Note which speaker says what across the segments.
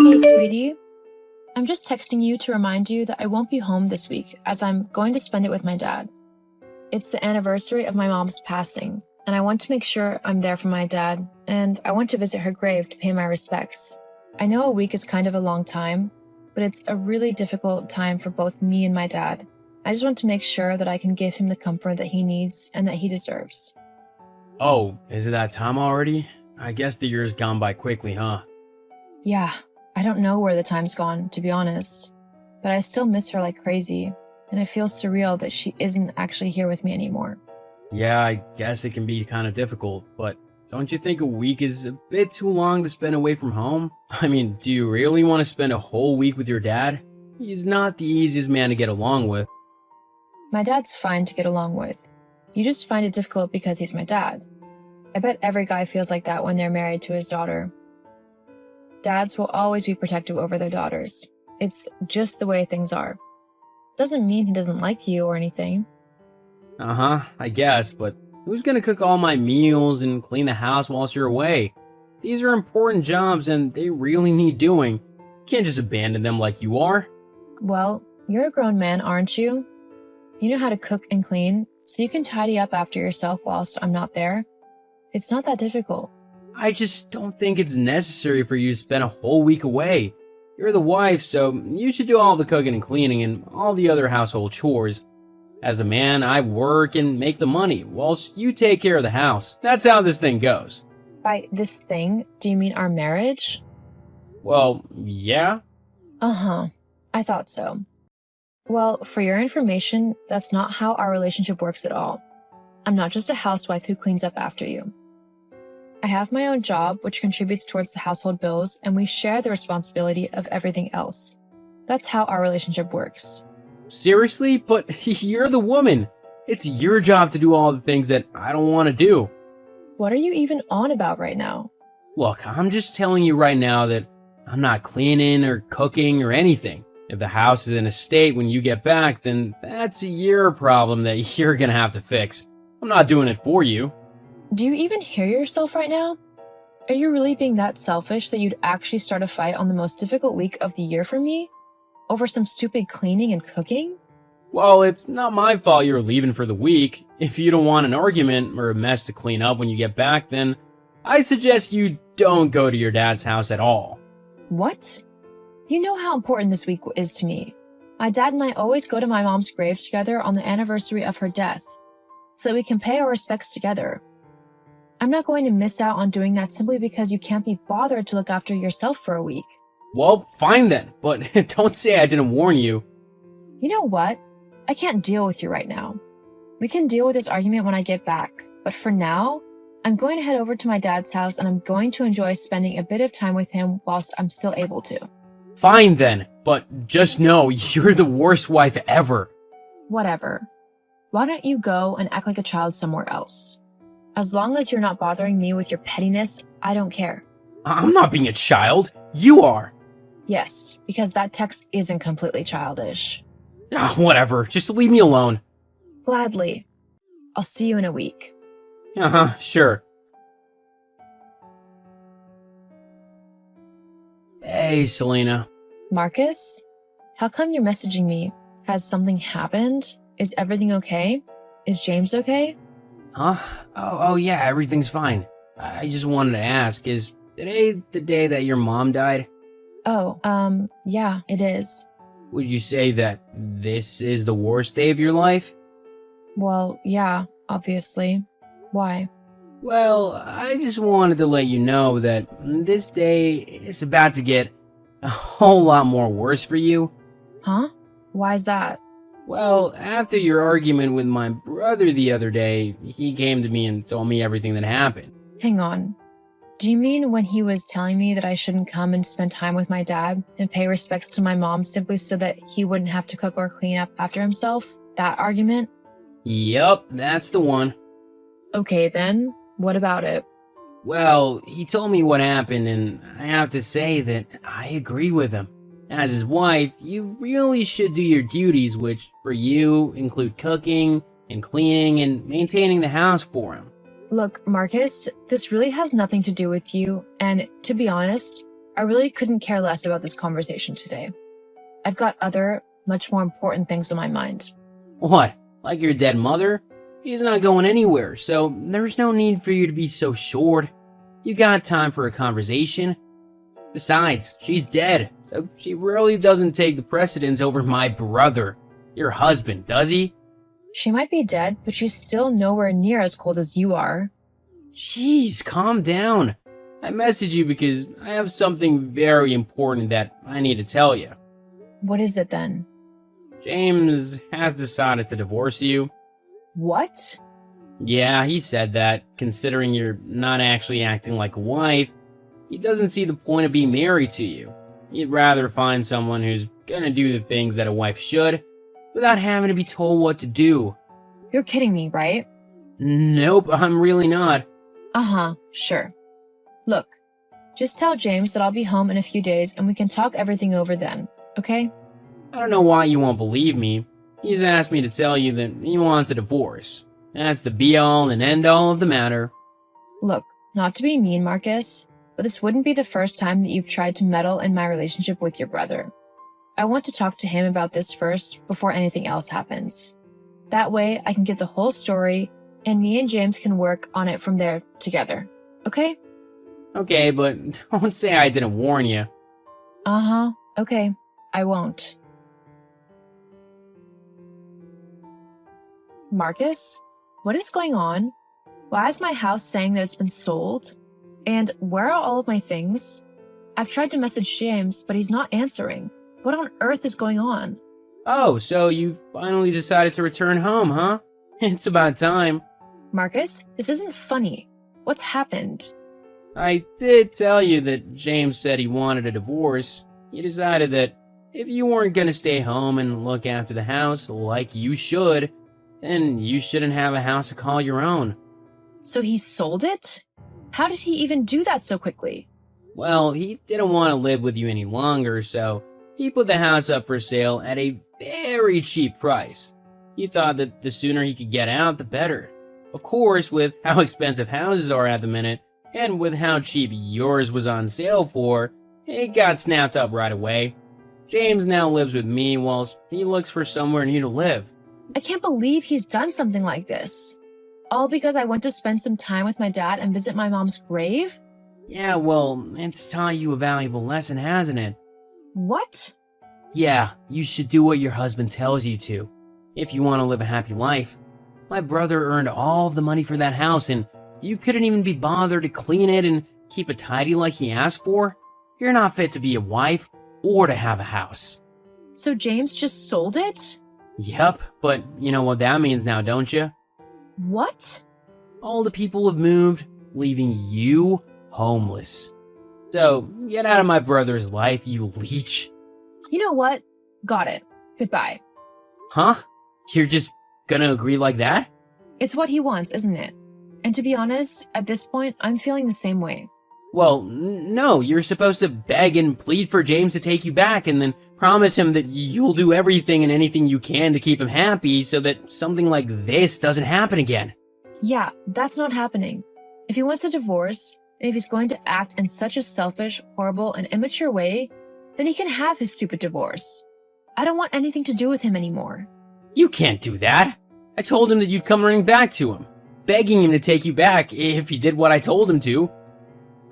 Speaker 1: Hey, sweetie. I'm just texting you to remind you that I won't be home this week as I'm going to spend it with my dad. It's the anniversary of my mom's passing, and I want to make sure I'm there for my dad, and I want to visit her grave to pay my respects. I know a week is kind of a long time, but it's a really difficult time for both me and my dad. I just want to make sure that I can give him the comfort that he needs and that he deserves.
Speaker 2: Oh, is it that time already? I guess the year's gone by quickly, huh?
Speaker 1: Yeah, I don't know where the time's gone, to be honest, but I still miss her like crazy, and it feels surreal that she isn't actually here with me anymore.
Speaker 2: Yeah, I guess it can be kind of difficult, but don't you think a week is a bit too long to spend away from home? I mean, do you really want to spend a whole week with your dad? He's not the easiest man to get along with.
Speaker 1: My dad's fine to get along with. You just find it difficult because he's my dad. I bet every guy feels like that when they're married to his daughter. Dads will always be protective over their daughters. It's just the way things are. Doesn't mean he doesn't like you or anything.
Speaker 2: Uh-huh, I guess, but who's gonna cook all my meals and clean the house whilst you're away? These are important jobs and they really need doing. You can't just abandon them like you are.
Speaker 1: Well, you're a grown man, aren't you? You know how to cook and clean, so you can tidy up after yourself whilst I'm not there. It's not that difficult.
Speaker 2: I just don't think it's necessary for you to spend a whole week away. You're the wife, so you should do all the cooking and cleaning and all the other household chores. As a man, I work and make the money, whilst you take care of the house. That's how this thing goes.
Speaker 1: By this thing, do you mean our marriage?
Speaker 2: Well, yeah.
Speaker 1: Uh-huh. I thought so. Well, for your information, that's not how our relationship works at all. I'm not just a housewife who cleans up after you. I have my own job, which contributes towards the household bills, and we share the responsibility of everything else. That's how our relationship works.
Speaker 2: Seriously? But you're the woman. It's your job to do all the things that I don't want to do.
Speaker 1: What are you even on about right now?
Speaker 2: Look, I'm just telling you right now that I'm not cleaning or cooking or anything. If the house is in a state when you get back, then that's your problem that you're gonna have to fix. I'm not doing it for you.
Speaker 1: Do you even hear yourself right now? Are you really being that selfish that you'd actually start a fight on the most difficult week of the year for me? Over some stupid cleaning and cooking?
Speaker 2: Well, it's not my fault you're leaving for the week. If you don't want an argument or a mess to clean up when you get back, then I suggest you don't go to your dad's house at all.
Speaker 1: What? You know how important this week is to me. My dad and I always go to my mom's grave together on the anniversary of her death, so that we can pay our respects together. I'm not going to miss out on doing that simply because you can't be bothered to look after yourself for a week.
Speaker 2: Well, fine then, but don't say I didn't warn you.
Speaker 1: You know what? I can't deal with you right now. We can deal with this argument when I get back, but for now, I'm going to head over to my dad's house and I'm going to enjoy spending a bit of time with him whilst I'm still able to.
Speaker 2: Fine then, but just know you're the worst wife ever.
Speaker 1: Whatever. Why don't you go and act like a child somewhere else? As long as you're not bothering me with your pettiness, I don't care.
Speaker 2: I'm not being a child. You are.
Speaker 1: Yes, because that text isn't completely childish.
Speaker 2: Whatever, just leave me alone.
Speaker 1: Gladly. I'll see you in a week.
Speaker 2: Uh-huh, sure. Hey, Selena.
Speaker 1: Marcus? How come you're messaging me? Has something happened? Is everything okay? Is James okay?
Speaker 2: Huh? Oh yeah, everything's fine. I just wanted to ask, is today the day that your mom died?
Speaker 1: Oh, yeah, it is.
Speaker 2: Would you say that this is the worst day of your life?
Speaker 1: Well, yeah, obviously. Why?
Speaker 2: Well, I just wanted to let you know that this day is about to get a whole lot more worse for you.
Speaker 1: Huh? Why is that?
Speaker 2: Well, after your argument with my brother the other day, he came to me and told me everything that happened.
Speaker 1: Hang on. Do you mean when he was telling me that I shouldn't come and spend time with my dad and pay respects to my mom simply so that he wouldn't have to cook or clean up after himself? That argument?
Speaker 2: Yup, that's the one.
Speaker 1: Okay then, what about it?
Speaker 2: Well, he told me what happened, and I have to say that I agree with him. As his wife, you really should do your duties, which, for you, include cooking and cleaning and maintaining the house for him.
Speaker 1: Look, Marcus, this really has nothing to do with you, and to be honest, I really couldn't care less about this conversation today. I've got other, much more important things on my mind.
Speaker 2: What? Like your dead mother? She's not going anywhere, so there's no need for you to be so short. You got time for a conversation. Besides, she's dead, so she really doesn't take the precedence over my brother, your husband, does he?
Speaker 1: She might be dead, but she's still nowhere near as cold as you are.
Speaker 2: Jeez, calm down. I messaged you because I have something very important that I need to tell you.
Speaker 1: What is it then?
Speaker 2: James has decided to divorce you.
Speaker 1: What?
Speaker 2: Yeah, he said that, considering you're not actually acting like a wife, he doesn't see the point of being married to you. He'd rather find someone who's gonna do the things that a wife should, without having to be told what to do.
Speaker 1: You're kidding me, right?
Speaker 2: Nope, I'm really not.
Speaker 1: Uh-huh, sure. Look, just tell James that I'll be home in a few days and we can talk everything over then, okay?
Speaker 2: I don't know why you won't believe me. He's asked me to tell you that he wants a divorce. That's the be-all and end-all of the matter.
Speaker 1: Look, not to be mean, Marcus, but this wouldn't be the first time that you've tried to meddle in my relationship with your brother. I want to talk to him about this first before anything else happens. That way, I can get the whole story, and me and James can work on it from there together, okay?
Speaker 2: Okay, but don't say I didn't warn you.
Speaker 1: Uh-huh, okay, I won't. Marcus? What is going on? Why is my house saying that it's been sold? And where are all of my things? I've tried to message James, but he's not answering. What on earth is going on?
Speaker 2: Oh, so you finally decided to return home, huh? It's about time.
Speaker 1: Marcus, this isn't funny. What's happened?
Speaker 2: I did tell you that James said he wanted a divorce. He decided that if you weren't gonna stay home and look after the house like you should, then you shouldn't have a house to call your own.
Speaker 1: So he sold it? How did he even do that so quickly?
Speaker 2: Well, he didn't want to live with you any longer, so he put the house up for sale at a very cheap price. He thought that the sooner he could get out, the better. Of course, with how expensive houses are at the minute, and with how cheap yours was on sale for, it got snapped up right away. James now lives with me whilst he looks for somewhere new to live.
Speaker 1: I can't believe he's done something like this. All because I went to spend some time with my dad and visit my mom's grave?
Speaker 2: Yeah, well, it's taught you a valuable lesson, hasn't it?
Speaker 1: What?
Speaker 2: Yeah, you should do what your husband tells you to, if you want to live a happy life. My brother earned all of the money for that house, and you couldn't even be bothered to clean it and keep it tidy like he asked for? You're not fit to be a wife or to have a house.
Speaker 1: So James just sold it?
Speaker 2: Yep, but you know what that means now, don't you?
Speaker 1: What?
Speaker 2: All the people have moved, leaving you homeless. So, get out of my brother's life, you leech.
Speaker 1: You know what? Got it. Goodbye.
Speaker 2: Huh? You're just gonna agree like that?
Speaker 1: It's what he wants, isn't it? And to be honest, at this point, I'm feeling the same way.
Speaker 2: Well, no, you're supposed to beg and plead for James to take you back and then promise him that you'll do everything and anything you can to keep him happy so that something like this doesn't happen again.
Speaker 1: Yeah, that's not happening. If he wants a divorce, and if he's going to act in such a selfish, horrible, and immature way, then he can have his stupid divorce. I don't want anything to do with him anymore.
Speaker 2: You can't do that. I told him that you'd come running back to him, begging him to take you back if he did what I told him to.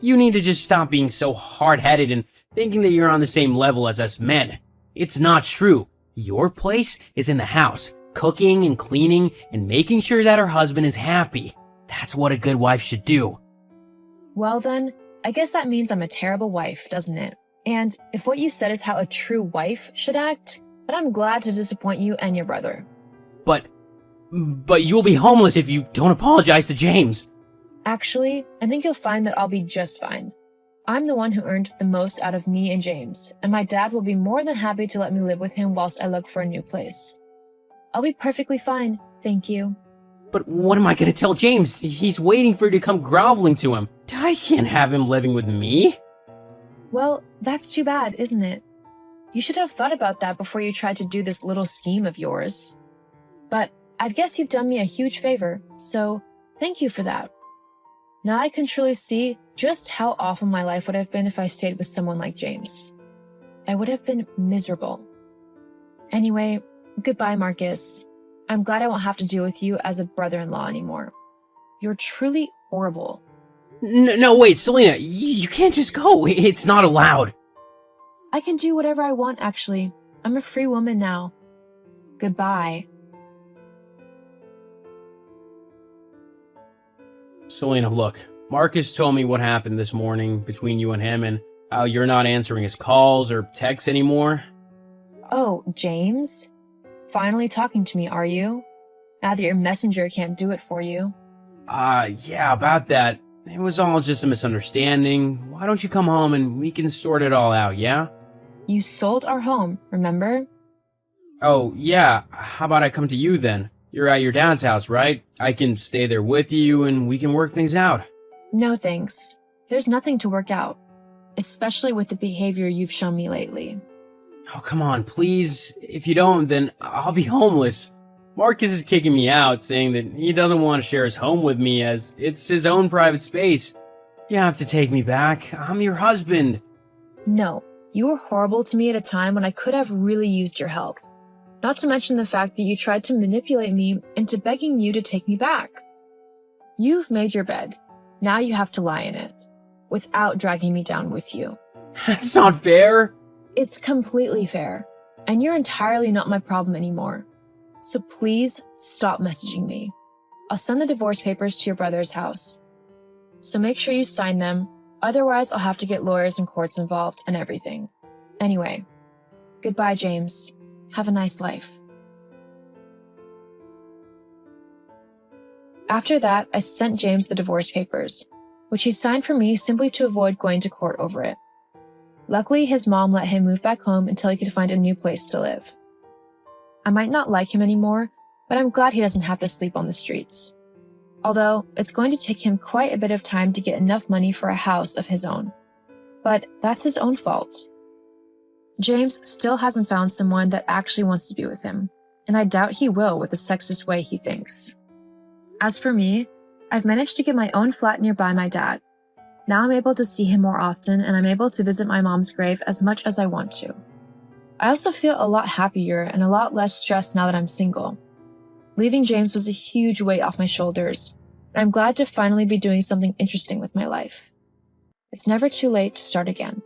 Speaker 2: You need to just stop being so hard-headed and thinking that you're on the same level as us men. It's not true. Your place is in the house, cooking and cleaning and making sure that her husband is happy. That's what a good wife should do.
Speaker 1: Well then, I guess that means I'm a terrible wife, doesn't it? And if what you said is how a true wife should act, then I'm glad to disappoint you and your brother.
Speaker 2: But you'll be homeless if you don't apologize to James.
Speaker 1: Actually, I think you'll find that I'll be just fine. I'm the one who earned the most out of me and James, and my dad will be more than happy to let me live with him whilst I look for a new place. I'll be perfectly fine, thank you.
Speaker 2: But what am I gonna tell James? He's waiting for you to come groveling to him. I can't have him living with me.
Speaker 1: Well, that's too bad, isn't it? You should have thought about that before you tried to do this little scheme of yours. But I guess you've done me a huge favor, so thank you for that. Now I can truly see just how awful my life would have been if I stayed with someone like James. I would have been miserable. Anyway, goodbye, Marcus. I'm glad I won't have to deal with you as a brother-in-law anymore. You're truly horrible.
Speaker 2: No, wait, Selena, you can't just go. It's not allowed.
Speaker 1: I can do whatever I want, actually. I'm a free woman now. Goodbye.
Speaker 2: Selena, look, Marcus told me what happened this morning between you and him and how you're not answering his calls or texts anymore.
Speaker 1: Oh, James? Finally talking to me, are you? Now that your messenger can't do it for you.
Speaker 2: Yeah, about that. It was all just a misunderstanding. Why don't you come home and we can sort it all out, yeah?
Speaker 1: You sold our home, remember?
Speaker 2: Oh, yeah. How about I come to you then? You're at your dad's house, right? I can stay there with you and we can work things out.
Speaker 1: No thanks. There's nothing to work out. Especially with the behavior you've shown me lately.
Speaker 2: Oh, come on, please. If you don't, then I'll be homeless. Marcus is kicking me out, saying that he doesn't want to share his home with me as it's his own private space. You have to take me back. I'm your husband.
Speaker 1: No, you were horrible to me at a time when I could have really used your help. Not to mention the fact that you tried to manipulate me into begging you to take me back. You've made your bed. Now you have to lie in it, without dragging me down with you.
Speaker 2: That's not fair.
Speaker 1: It's completely fair, and you're entirely not my problem anymore. So please stop messaging me. I'll send the divorce papers to your brother's house. So make sure you sign them, otherwise I'll have to get lawyers and courts involved and everything. Anyway, goodbye, James. Have a nice life. After that, I sent James the divorce papers, which he signed for me simply to avoid going to court over it. Luckily, his mom let him move back home until he could find a new place to live. I might not like him anymore, but I'm glad he doesn't have to sleep on the streets. Although, it's going to take him quite a bit of time to get enough money for a house of his own. But that's his own fault. James still hasn't found someone that actually wants to be with him, and I doubt he will with the sexist way he thinks. As for me, I've managed to get my own flat nearby my dad. Now I'm able to see him more often, and I'm able to visit my mom's grave as much as I want to. I also feel a lot happier and a lot less stressed now that I'm single. Leaving James was a huge weight off my shoulders, and I'm glad to finally be doing something interesting with my life. It's never too late to start again.